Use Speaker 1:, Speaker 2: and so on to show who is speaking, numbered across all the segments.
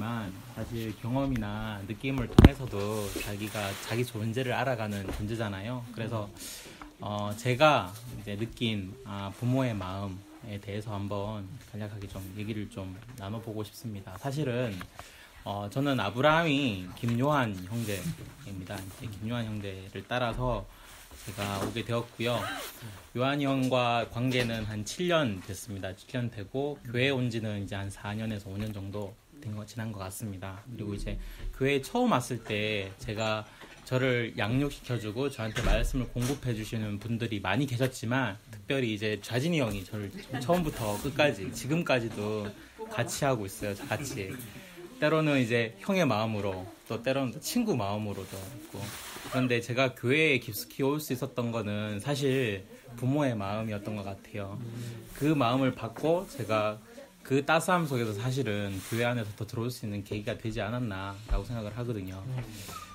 Speaker 1: 얘기지만 사실 경험이나 느낌을 통해서도 자기가 자기 존재를 알아가는 존재잖아요. 그래서 제가 이제 느낀 부모의 마음에 대해서 한번 간략하게 좀 얘기를 좀 나눠보고 싶습니다. 사실은 저는 아브라함이 김요한 형제입니다. 이제 김요한 형제를 따라서 제가 오게 되었고요. 요한이 형과 관계는 한 7년 됐습니다. 7년 되고 교회에 온 지는 이제 한 4년에서 5년 정도 지난 것 같습니다. 그리고 이제 교회에 처음 왔을 때 제가 저를 양육시켜주고 저한테 말씀을 공급해 주시는 분들이 많이 계셨지만 특별히 이제 좌진이 형이 저를 처음부터 끝까지 지금까지도 같이 하고 있어요. 같이. 때로는 이제 형의 마음으로 또 때로는 친구 마음으로도 있고. 그런데 제가 교회에 깊숙이 올 수 있었던 거는 사실 부모의 마음이었던 것 같아요. 그 마음을 받고 제가 그 따스함 속에서 사실은 교회 안에서 더 들어올 수 있는 계기가 되지 않았나라고 생각을 하거든요.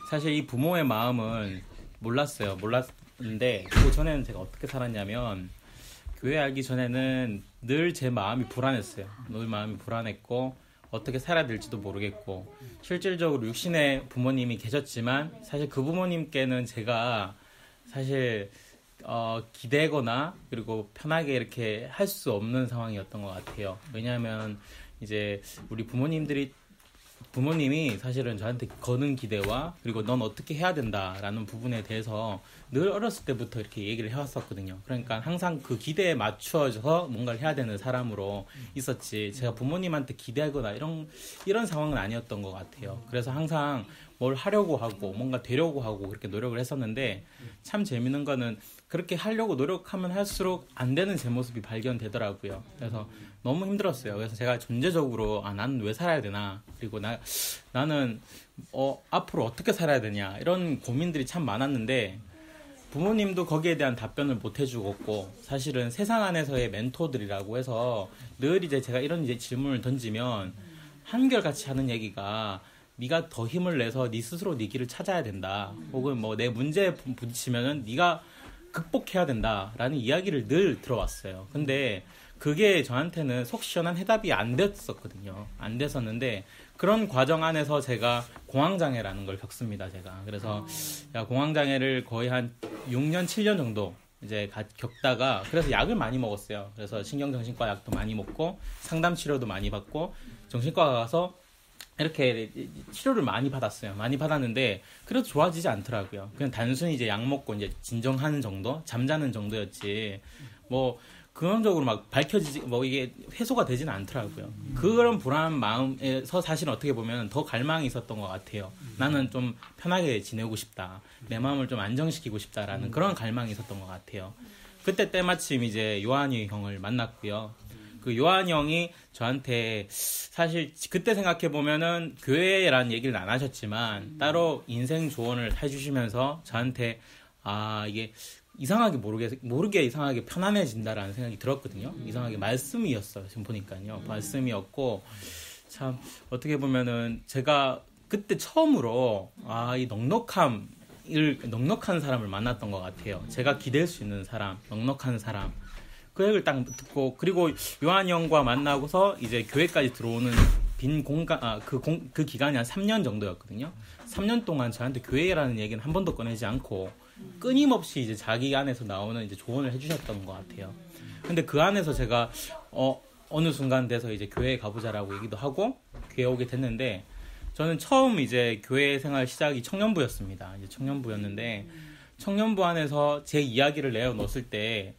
Speaker 1: 사실 이 부모의 마음은 몰랐는데 그 전에는 제가 어떻게 살았냐면 교회 알기 전에는 늘 제 마음이 불안했어요. 늘 마음이 불안했고 어떻게 살아야 될지도 모르겠고 실질적으로 육신의 부모님이 계셨지만 사실 그 부모님께는 제가 사실 기대거나 그리고 편하게 이렇게 할 수 없는 상황이었던 것 같아요. 왜냐하면 이제 우리 부모님이 사실은 저한테 거는 기대와 그리고 넌 어떻게 해야 된다라는 부분에 대해서 늘 어렸을 때부터 이렇게 얘기를 해왔었거든요. 그러니까 항상 그 기대에 맞추어져서 뭔가를 해야 되는 사람으로 있었지 제가 부모님한테 기대하거나 이런 상황은 아니었던 것 같아요. 그래서 항상 뭘 하려고 하고 뭔가 되려고 하고 그렇게 노력을 했었는데 참 재밌는 거는 그렇게 하려고 노력하면 할수록 안 되는 제 모습이 발견되더라고요. 그래서 너무 힘들었어요. 그래서 제가 존재적으로 나는 왜 살아야 되나 그리고 나는 앞으로 어떻게 살아야 되냐 이런 고민들이 참 많았는데 부모님도 거기에 대한 답변을 못 해주고 사실은 세상 안에서의 멘토들이라고 해서 늘 이제 제가 이런 이제 질문을 던지면 한결같이 하는 얘기가 네가 더 힘을 내서 네 스스로 네 길을 찾아야 된다. 혹은 뭐 내 문제에 부딪히면은 네가 극복해야 된다라는 이야기를 늘 들어왔어요. 근데 그게 저한테는 속 시원한 해답이 안 됐었거든요. 안 됐었는데 그런 과정 안에서 제가 공황장애라는 걸 겪습니다. 제가. 그래서 공황장애를 거의 한 6년, 7년 정도 이제 겪다가 그래서 약을 많이 먹었어요. 그래서 신경정신과 약도 많이 먹고 상담 치료도 많이 받고 정신과 가서 이렇게 치료를 많이 받았어요. 많이 받았는데 그래도 좋아지지 않더라고요. 그냥 단순히 이제 약 먹고 이제 진정하는 정도, 잠자는 정도였지. 뭐 근원적으로 막 이게 해소가 되지는 않더라고요. 그런 불안한 마음에서 사실 어떻게 보면 더 갈망이 있었던 것 같아요. 나는 좀 편하게 지내고 싶다. 내 마음을 좀 안정시키고 싶다라는 그런 갈망이 있었던 것 같아요. 그때 때마침 이제 요한이 형을 만났고요. 그 요한이 형이 저한테 사실 그때 생각해 보면은 교회라는 얘기를 안 하셨지만 따로 인생 조언을 해주시면서 저한테 이게 이상하게 모르게 이상하게 편안해진다라는 생각이 들었거든요. 이상하게 말씀이었어요. 지금 보니까요. 말씀이었고 참 어떻게 보면은 제가 그때 처음으로 이 넉넉한 사람을 만났던 것 같아요. 제가 기댈 수 있는 사람, 넉넉한 사람. 그 얘기를 딱 듣고 그리고 요한이 형과 만나고서 이제 교회까지 들어오는 빈 공간 그 기간이 한 3년 정도였거든요. 3년 동안 저한테 교회라는 얘기는 한 번도 꺼내지 않고 끊임없이 이제 자기 안에서 나오는 이제 조언을 해주셨던 것 같아요. 근데 그 안에서 제가 어느 순간 돼서 이제 교회에 가보자라고 얘기도 하고 교회에 오게 됐는데 저는 처음 이제 교회 생활 시작이 청년부였습니다. 이제 청년부였는데 청년부 안에서 제 이야기를 내어놓았을 때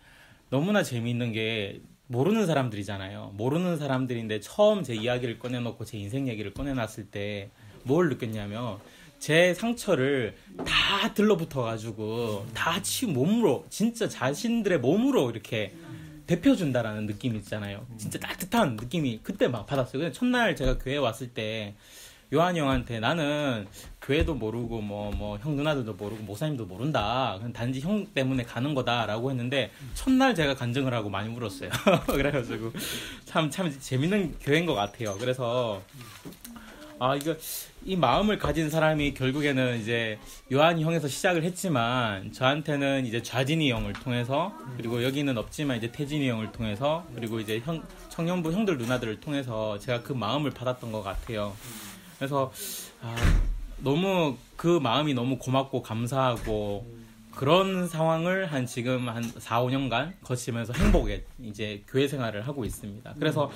Speaker 1: 너무나 재미있는 게 모르는 사람들이잖아요. 모르는 사람들인데 처음 제 이야기를 꺼내놓고 제 인생 얘기를 꺼내놨을 때 뭘 느꼈냐면 제 상처를 다 들러붙어가지고 다 몸으로 진짜 자신들의 몸으로 이렇게 데펴준다라는 느낌이 있잖아요. 진짜 따뜻한 느낌이 그때 막 받았어요. 근데 첫날 제가 교회에 왔을 때 요한이 형한테 나는 교회도 모르고 뭐 형 누나들도 모르고 목사님도 모른다. 그냥 단지 형 때문에 가는 거다라고 했는데 첫날 제가 간증을 하고 많이 울었어요. 그래가지고 참 재밌는 교회인 것 같아요. 그래서 이 마음을 가진 사람이 결국에는 이제 요한이 형에서 시작을 했지만 저한테는 이제 좌진이 형을 통해서 그리고 여기는 없지만 이제 태진이 형을 통해서 그리고 이제 청년부 형들 누나들을 통해서 제가 그 마음을 받았던 것 같아요. 그래서 너무 그 마음이 너무 고맙고 감사하고 그런 상황을 지금 한 4, 5년간 거치면서 행복에 이제 교회 생활을 하고 있습니다. 그래서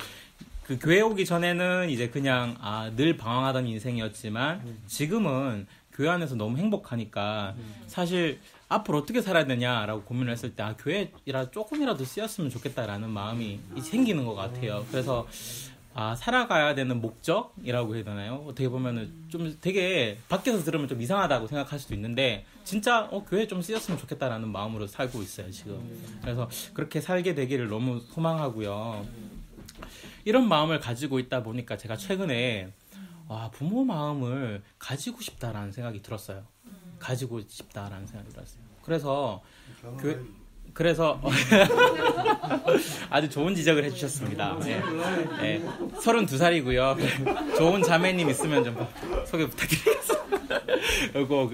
Speaker 1: 그 교회 오기 전에는 이제 그냥 늘 방황하던 인생이었지만 지금은 교회 안에서 너무 행복하니까 사실 앞으로 어떻게 살아야 되냐라고 고민을 했을 때 교회라 조금이라도 쓰였으면 좋겠다라는 마음이 생기는 것 같아요. 그래서 살아가야 되는 목적이라고 해야 되나요? 어떻게 보면은 좀 되게 밖에서 들으면 좀 이상하다고 생각할 수도 있는데 진짜 교회 좀 쓰였으면 좋겠다라는 마음으로 살고 있어요 지금. 그래서 그렇게 살게 되기를 너무 소망하고요. 이런 마음을 가지고 있다 보니까 제가 최근에 부모 마음을 가지고 싶다라는 생각이 들었어요. 가지고 싶다라는 생각이 들었어요. 그래서 아주 좋은 지적을 해주셨습니다. 네. 32살이고요. 좋은 자매님 있으면 좀 소개 부탁드리겠습니다. 그리고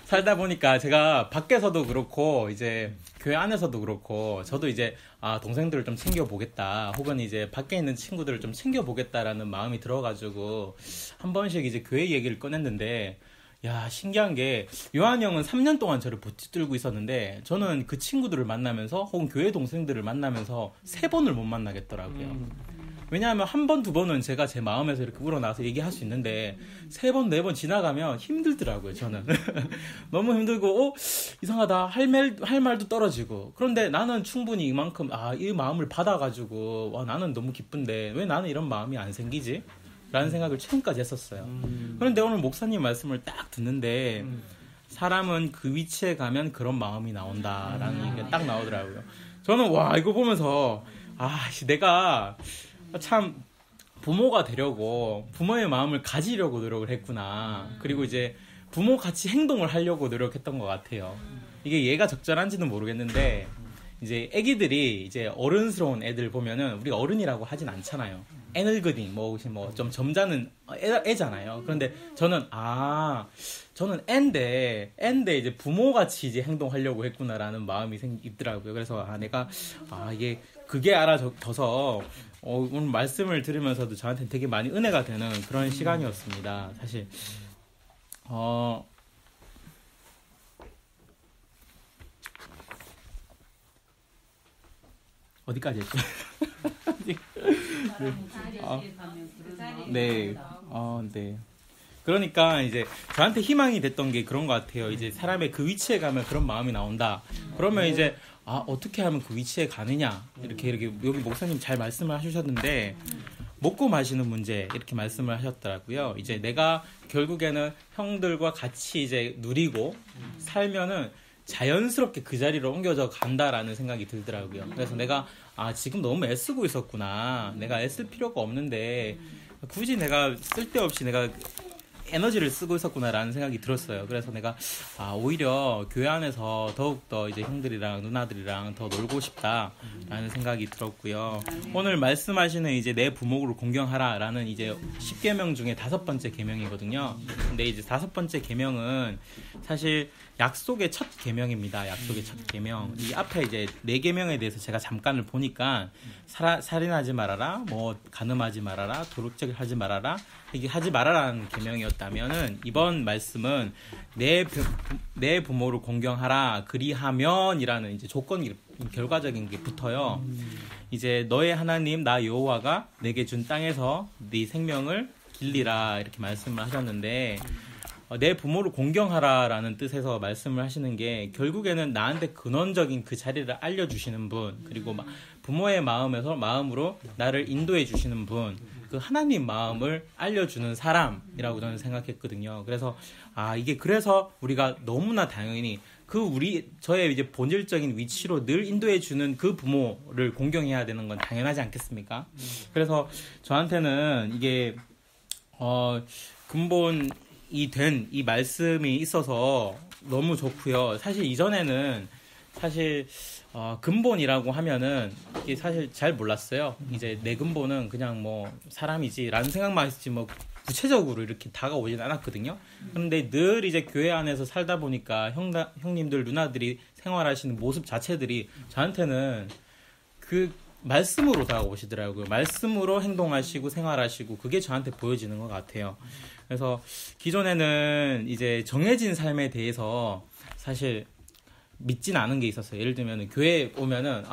Speaker 1: 살다 보니까 제가 밖에서도 그렇고 이제 교회 안에서도 그렇고 저도 이제 동생들을 좀 챙겨보겠다 혹은 이제 밖에 있는 친구들을 좀 챙겨보겠다라는 마음이 들어가지고 한 번씩 이제 교회 얘기를 꺼냈는데 신기한 게 요한 형은 3년 동안 저를 붙들고 있었는데 저는 그 친구들을 만나면서 혹은 교회 동생들을 만나면서 3번을 못 만나겠더라고요. 왜냐하면 한 번, 두 번은 제가 제 마음에서 이렇게 우러나서 얘기할 수 있는데 3번, 4번 지나가면 힘들더라고요, 저는. 너무 힘들고 이상하다. 할 말도 떨어지고. 그런데 나는 충분히 이만큼 이 마음을 받아가지고 나는 너무 기쁜데 왜 나는 이런 마음이 안 생기지? 라는 생각을 최근까지 했었어요. 그런데 오늘 목사님 말씀을 딱 듣는데 사람은 그 위치에 가면 그런 마음이 나온다라는 게 딱 나오더라고요. 저는 이거 보면서 내가 참 부모가 되려고 부모의 마음을 가지려고 노력을 했구나. 그리고 이제 부모같이 행동을 하려고 노력했던 것 같아요. 이게 얘가 적절한지는 모르겠는데 이제 애기들이 이제 어른스러운 애들 보면은 우리가 어른이라고 하진 않잖아요. 애늙은이 뭐 좀 점잖은 애잖아요. 그런데 저는 애인데 이제 부모같이 이제 행동하려고 했구나라는 마음이 있더라고요. 그래서 내가 이게 그게 알아져서 오늘 말씀을 들으면서도 저한테 되게 많이 은혜가 되는 그런 시간이었습니다. 사실 어디까지 했죠? 네. 그러니까 이제 저한테 희망이 됐던 게 그런 것 같아요. 이제 사람의 그 위치에 가면 그런 마음이 나온다. 그러면 이제 어떻게 하면 그 위치에 가느냐 이렇게 여기 목사님 잘 말씀을 하셨는데 먹고 마시는 문제 이렇게 말씀을 하셨더라고요. 이제 내가 결국에는 형들과 같이 이제 누리고 살면은 자연스럽게 그 자리로 옮겨져 간다라는 생각이 들더라고요. 그래서 내가 지금 너무 애쓰고 있었구나. 내가 애쓸 필요가 없는데 굳이 내가 쓸데없이 내가 에너지를 쓰고 있었구나라는 생각이 들었어요. 그래서 내가 오히려 교회 안에서 더욱더 이제 형들이랑 누나들이랑 더 놀고 싶다라는 생각이 들었고요. 오늘 말씀하시는 이제 내 부모를 공경하라라는 이제 10계명 중에 5번째 계명이거든요. 근데 이제 5번째 계명은 사실 약속의 첫 계명입니다. 약속의 첫 계명. 이 앞에 이제 4계명에 대해서 제가 잠깐을 보니까 살인하지 말아라, 간음하지 말아라, 도둑질 하지 말아라, 이게 하지 말아라는 계명이었다면은 이번 말씀은 내 부모를 공경하라 그리하면이라는 이제 조건이 결과적인 게 붙어요. 이제 너의 하나님 나 여호와가 내게 준 땅에서 네 생명을 길리라 이렇게 말씀을 하셨는데 내 부모를 공경하라라는 뜻에서 말씀을 하시는 게 결국에는 나한테 근원적인 그 자리를 알려주시는 분 그리고 부모의 마음으로 나를 인도해 주시는 분 그 하나님 마음을 알려주는 사람이라고 저는 생각했거든요. 그래서 이게 그래서 우리가 너무나 당연히 저의 이제 본질적인 위치로 늘 인도해 주는 그 부모를 공경해야 되는 건 당연하지 않겠습니까? 그래서 저한테는 이게 근본이 된 이 말씀이 있어서 너무 좋고요. 사실 이전에는 근본이라고 하면은 이게 사실 잘 몰랐어요. 이제 내 근본은 그냥 사람이지라는 생각만 했지 구체적으로 이렇게 다가오진 않았거든요. 그런데 늘 이제 교회 안에서 살다 보니까 형님들 누나들이 생활하시는 모습 자체들이 저한테는 말씀으로 다가오시더라고요. 말씀으로 행동하시고 생활하시고 그게 저한테 보여지는 것 같아요. 그래서 기존에는 이제 정해진 삶에 대해서 사실 믿진 않은 게 있었어요. 예를 들면 교회에 오면은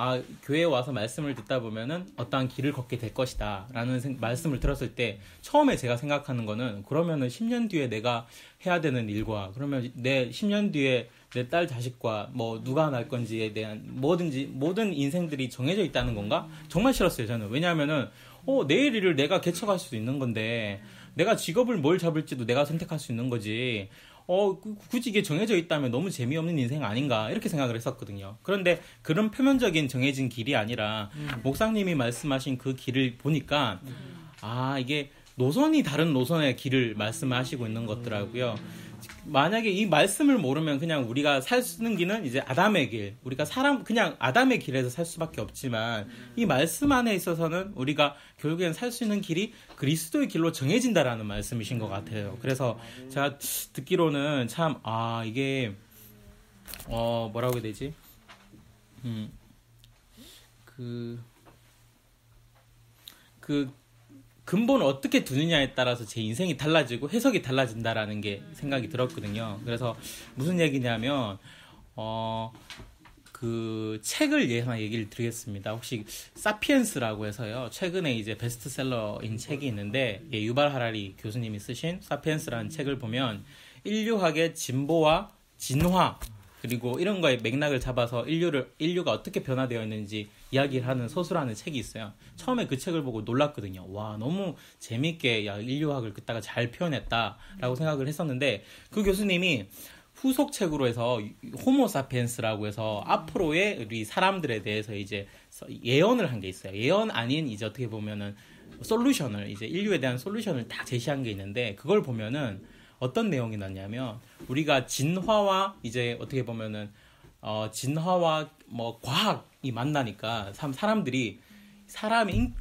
Speaker 1: 교회에 와서 말씀을 듣다 보면은 어떠한 길을 걷게 될 것이다 라는 말씀을 들었을 때 처음에 제가 생각하는 거는 그러면은 10년 뒤에 내가 해야 되는 일과 그러면 내 10년 뒤에 내 딸 자식과 뭐 누가 날 건지에 대한 모든 인생들이 정해져 있다는 건가? 정말 싫었어요, 저는. 왜냐하면은 내일 일을 내가 개척할 수도 있는 건데 내가 직업을 뭘 잡을지도 내가 선택할 수 있는 거지. 굳이 이게 정해져 있다면 너무 재미없는 인생 아닌가 이렇게 생각을 했었거든요. 그런데 그런 표면적인 정해진 길이 아니라 목사님이 말씀하신 그 길을 보니까 이게 노선이 다른 노선의 길을 말씀하시고 있는 것더라고요. 만약에 이 말씀을 모르면 그냥 우리가 살 수 있는 길은 이제 아담의 길, 우리가 그냥 아담의 길에서 살 수밖에 없지만 이 말씀 안에 있어서는 우리가 결국엔 살 수 있는 길이 그리스도의 길로 정해진다라는 말씀이신 것 같아요. 그래서 제가 듣기로는 참 이게 뭐라고 해야 되지? 근본을 어떻게 두느냐에 따라서 제 인생이 달라지고 해석이 달라진다라는 게 생각이 들었거든요. 그래서 무슨 얘기냐면 그 책을 하나 얘기를 드리겠습니다. 혹시 사피엔스라고 해서요. 최근에 이제 베스트셀러인 책이 있는데 유발 하라리 교수님이 쓰신 사피엔스라는 책을 보면 인류학의 진보와 진화 그리고 이런 거에 맥락을 잡아서 인류가 어떻게 변화되어 있는지 이야기를 하는 서술하는 책이 있어요. 처음에 그 책을 보고 놀랐거든요. 와, 너무 재밌게 인류학을 그따가 잘 표현했다라고 생각을 했었는데 그 교수님이 후속 책으로 해서 호모사피엔스라고 해서 앞으로의 우리 사람들에 대해서 이제 예언을 한 게 있어요. 예언 아닌 이제 어떻게 보면은 솔루션을 이제 인류에 대한 솔루션을 딱 제시한 게 있는데 그걸 보면은 어떤 내용이 나냐면 우리가 진화와 이제 어떻게 보면은 진화와 뭐 과학이 만나니까 사람들이 사람의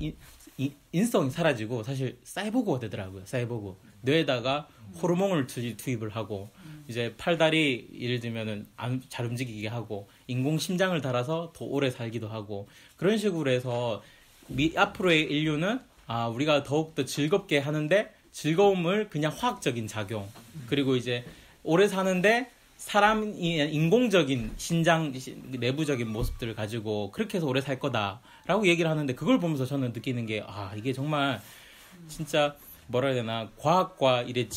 Speaker 1: 인성이 사라지고 사실 사이보그가 되더라고요. 사이보그 뇌에다가 호르몬을 투입을 하고 이제 팔다리 예를 들면은 잘 움직이게 하고 인공 심장을 달아서 더 오래 살기도 하고 그런 식으로 해서 앞으로의 인류는 우리가 더욱더 즐겁게 하는데 즐거움을 그냥 화학적인 작용 그리고 이제 오래 사는데 사람이 인공적인 신장 내부적인 모습들을 가지고 그렇게 해서 오래 살 거다라고 얘기를 하는데 그걸 보면서 저는 느끼는 게 이게 정말 진짜 뭐라 해야 되나 과학과 이래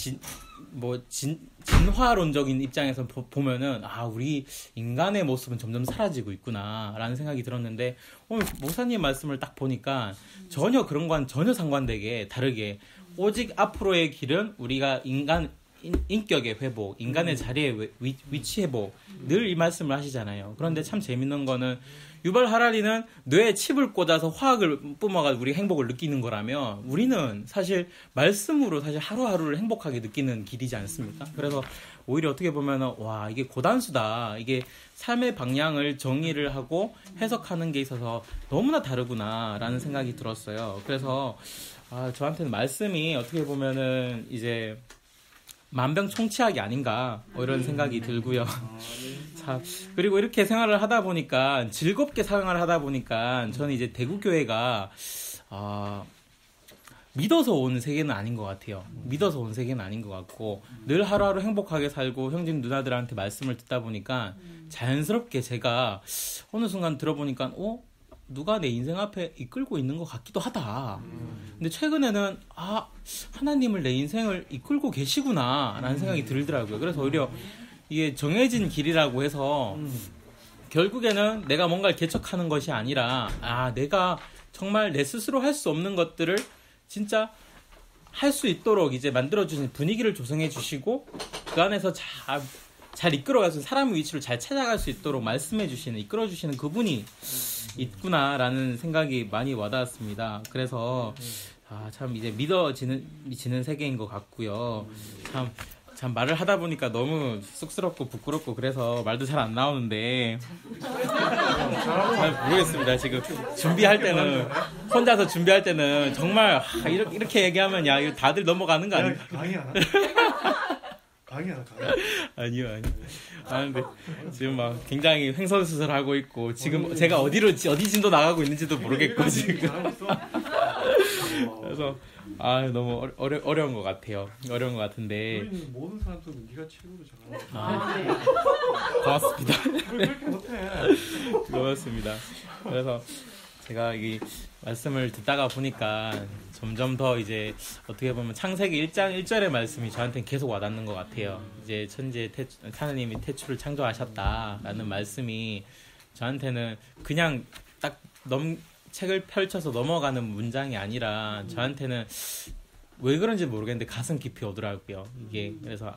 Speaker 1: 진화론적인 입장에서 보면은 우리 인간의 모습은 점점 사라지고 있구나라는 생각이 들었는데 오늘 목사님 말씀을 딱 보니까 전혀 그런 건 전혀 상관되게 다르게 오직 앞으로의 길은 우리가 인격의 회복, 인간의 자리의 위치 회복 늘 이 말씀을 하시잖아요. 그런데 참 재밌는 거는 유발 하라리는 뇌에 칩을 꽂아서 화학을 뿜어가 우리 행복을 느끼는 거라면 우리는 사실 말씀으로 사실 하루하루를 행복하게 느끼는 길이지 않습니까? 그래서 오히려 어떻게 보면은 이게 고단수다. 이게 삶의 방향을 정의를 하고 해석하는 게 있어서 너무나 다르구나라는 생각이 들었어요. 그래서 저한테는 말씀이 어떻게 보면은 이제 만병통치약이 아닌가 이런 생각이 들고요. 자, 그리고 이렇게 생활을 하다 보니까 즐겁게 생활을 하다 보니까 저는 이제 대구교회가 믿어서 온 세계는 아닌 것 같아요. 믿어서 온 세계는 아닌 것 같고 늘 하루하루 행복하게 살고 형님 누나들한테 말씀을 듣다 보니까 자연스럽게 제가 어느 순간 들어보니까 누가 내 인생 앞에 이끌고 있는 것 같기도 하다. 근데 최근에는 하나님을 내 인생을 이끌고 계시구나 라는 생각이 들더라고요. 그래서 오히려 이게 정해진 길이라고 해서 결국에는 내가 뭔가를 개척하는 것이 아니라 내가 정말 내 스스로 할 수 없는 것들을 진짜 할 수 있도록 이제 만들어주신 분위기를 조성해 주시고 그 안에서 잘 이끌어가서 사람의 위치를 잘 찾아갈 수 있도록 말씀해 주시는 이끌어 주시는 그분이 있구나라는 생각이 많이 와닿았습니다. 그래서 참 이제 믿어지는 세계인 것 같고요. 참 말을 하다 보니까 너무 쑥스럽고 부끄럽고 그래서 말도 잘 안 나오는데 잘 모르겠습니다. 지금 준비할 때는 혼자서 준비할 때는 정말 이렇게 얘기하면 이거 다들 넘어가는 거 아닌가?
Speaker 2: 강의야.
Speaker 1: 아니요. 근데 지금 막 굉장히 횡설수설하고 있고 지금 제가 어디 진도 나가고 있는지도 모르겠고 지금. 그래서 너무 어려운 것 같아요. 어려운 것 같은데.
Speaker 2: 우리는 모든 사람들은 네가 최고로 잘하는.
Speaker 1: 고맙습니다.
Speaker 2: 그렇게 못해.
Speaker 1: 고맙습니다. 그래서 제가 이 말씀을 듣다가 보니까 점점 더 이제 어떻게 보면 창세기 1장 1절의 말씀이 저한테는 계속 와닿는 것 같아요. 이제 천지에 하나님이 태초를 창조하셨다라는 말씀이 저한테는 그냥 딱 책을 펼쳐서 넘어가는 문장이 아니라 저한테는 왜 그런지 모르겠는데 가슴 깊이 오더라고요. 이게 그래서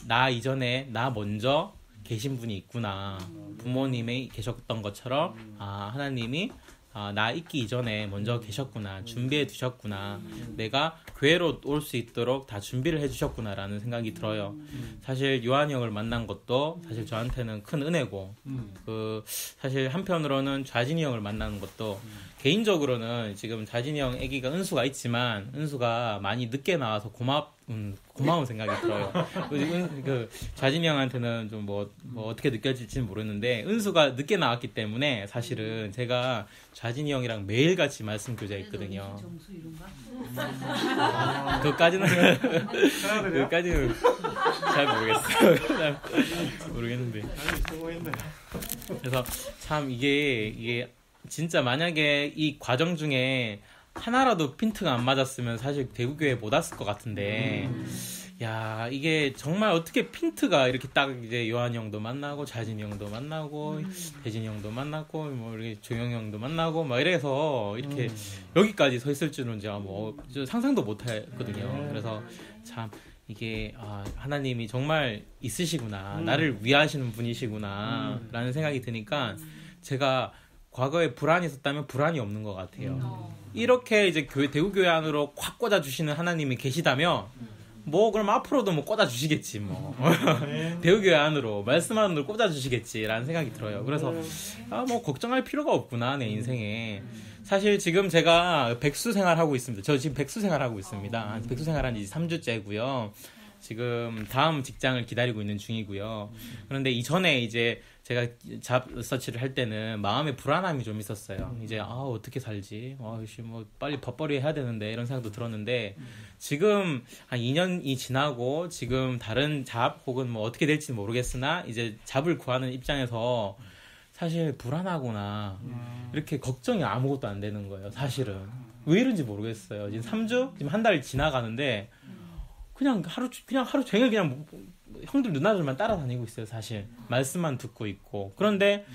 Speaker 1: 나 이전에 나 먼저 계신 분이 있구나. 부모님이 계셨던 것처럼 하나님이 나 있기 이전에 먼저 계셨구나. 준비해 두셨구나. 내가 교회로 올 수 있도록 다 준비를 해 주셨구나라는 생각이 들어요. 사실 요한이 형을 만난 것도 사실 저한테는 큰 은혜고 사실 한편으로는 좌진이 형을 만나는 것도 개인적으로는 지금 좌진이 형 아기가 은수가 있지만 은수가 많이 늦게 나와서 고마운 생각이 들어요. 좌진이 형한테는 좀 뭐 어떻게 느껴질지는 모르는데 은수가 늦게 나왔기 때문에 사실은 제가 좌진이 형이랑 매일같이 말씀 교제했거든요.
Speaker 3: 정수 이런가?
Speaker 1: 그것까지는 잘 모르겠어요. 모르겠는데. 그래서 참 이게 진짜 만약에 이 과정 중에 하나라도 핀트가 안 맞았으면 사실 대구교회 못 왔을 것 같은데 야 이게 정말 어떻게 핀트가 이렇게 딱 이제 요한이 형도 만나고 자진이 형도 만나고 대진이 형도 만나고 뭐 이렇게 조영이 형도 만나고 막 이래서 이렇게 여기까지 서 있을 줄은 제가 뭐 상상도 못 했거든요. 그래서 참 이게 하나님이 정말 있으시구나. 나를 위하시는 분이시구나 라는 생각이 드니까 제가 과거에 불안이 있었다면 불안이 없는 것 같아요. 이렇게 이제 대구교회 안으로 콱 꽂아주시는 하나님이 계시다면 뭐 그럼 앞으로도 뭐 꽂아주시겠지 뭐. 대구교회 안으로 말씀 안으로 꽂아주시겠지라는 생각이 들어요. 그래서 뭐 걱정할 필요가 없구나 내 인생에. 사실 지금 제가 백수 생활하고 있습니다. 저 지금 백수 생활하고 있습니다. 백수 생활한 지 3주째고요. 지금 다음 직장을 기다리고 있는 중이고요. 그런데 이전에 이제 제가 잡 서치를 할 때는 마음에 불안함이 좀 있었어요. 이제 어떻게 살지? 뭐 빨리 밥벌이 해야 되는데 이런 생각도 들었는데 지금 한 2년이 지나고 지금 다른 잡 혹은 뭐 어떻게 될지는 모르겠으나 이제 잡을 구하는 입장에서 사실 불안하구나 이렇게 걱정이 아무것도 안 되는 거예요. 사실은 왜 이런지 모르겠어요. 지금 3주 지금 한 달 지나가는데 그냥 하루 종일 그냥 형들 누나들만 따라다니고 있어요. 사실 말씀만 듣고 있고 그런데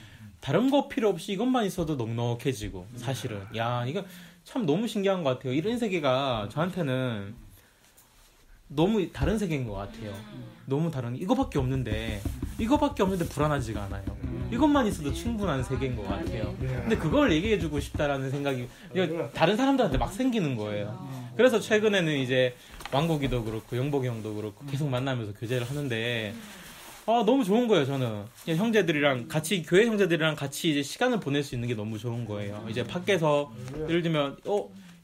Speaker 1: 다른 거 필요 없이 이것만 있어도 넉넉해지고 사실은 이거 참 너무 신기한 것 같아요. 이런 세계가 저한테는 너무 다른 세계인 것 같아요. 너무 다른 이거밖에 없는데 불안하지가 않아요. 이것만 있어도 충분한 세계인 것 같아요. 근데 그걸 얘기해주고 싶다라는 생각이 다른 사람들한테 막 생기는 거예요. 그래서 최근에는 이제 왕국이도 그렇고 영복이 형도 그렇고 계속 만나면서 교제를 하는데 너무 좋은 거예요. 저는 형제들이랑 같이 교회 형제들이랑 같이 이제 시간을 보낼 수 있는 게 너무 좋은 거예요. 이제 밖에서 예를 들면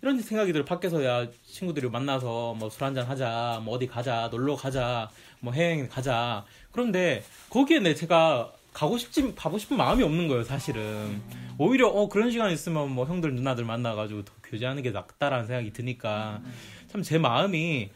Speaker 1: 이런 생각이 들어. 밖에서 친구들이 만나서 뭐 술 한잔 하자, 뭐 어디 가자, 놀러 가자, 뭐 해외여행 가자. 그런데 거기에 제가 가고 싶은 마음이 없는 거예요. 사실은 오히려 그런 시간 있으면 뭐 형들 누나들 만나가지고 더 교제하는 게 낫다라는 생각이 드니까 참 제 마음이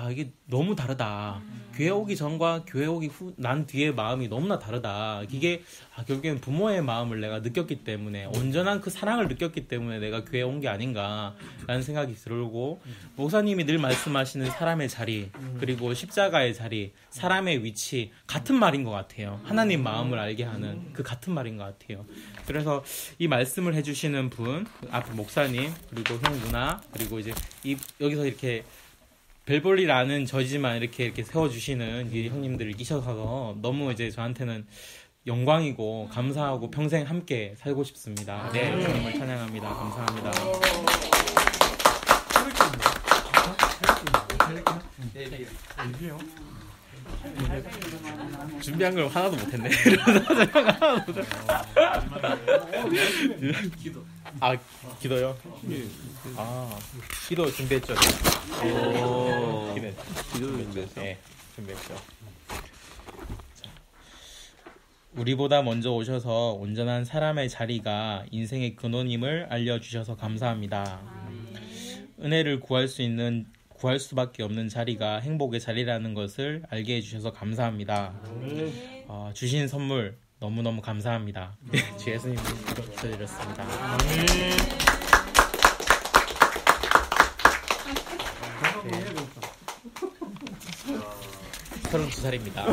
Speaker 1: 이게 너무 다르다. 교회 오기 전과 교회 오기 난 뒤의 마음이 너무나 다르다. 이게 결국엔 부모의 마음을 내가 느꼈기 때문에 온전한 그 사랑을 느꼈기 때문에 내가 교회에 온 게 아닌가라는 생각이 들고 목사님이 늘 말씀하시는 사람의 자리 그리고 십자가의 자리 사람의 위치 같은 말인 것 같아요. 하나님 마음을 알게 하는 그 같은 말인 것 같아요. 그래서 이 말씀을 해주시는 분 앞에 목사님 그리고 형 누나 그리고 이제 여기서 이렇게 별 볼 일 아는 저지만 이렇게 세워주시는 이 형님들을 끼셔서 너무 이제 저한테는 영광이고 감사하고 평생 함께 살고 싶습니다. 네, 주님을 찬양합니다. 감사합니다. 준비한 걸 하나도 못했네. 기도요? 기도 준비했죠. 기도
Speaker 2: 준비했어?
Speaker 1: 네, 준비했죠. 자, 우리보다 먼저 오셔서 온전한 사람의 자리가 인생의 근원임을 알려주셔서 감사합니다. 은혜를 구할 수밖에 없는 자리가 행복의 자리라는 것을 알게 해주셔서 감사합니다. 주신 선물 너무너무 감사합니다. 주 예수님 드렸습니다. 32살입니다.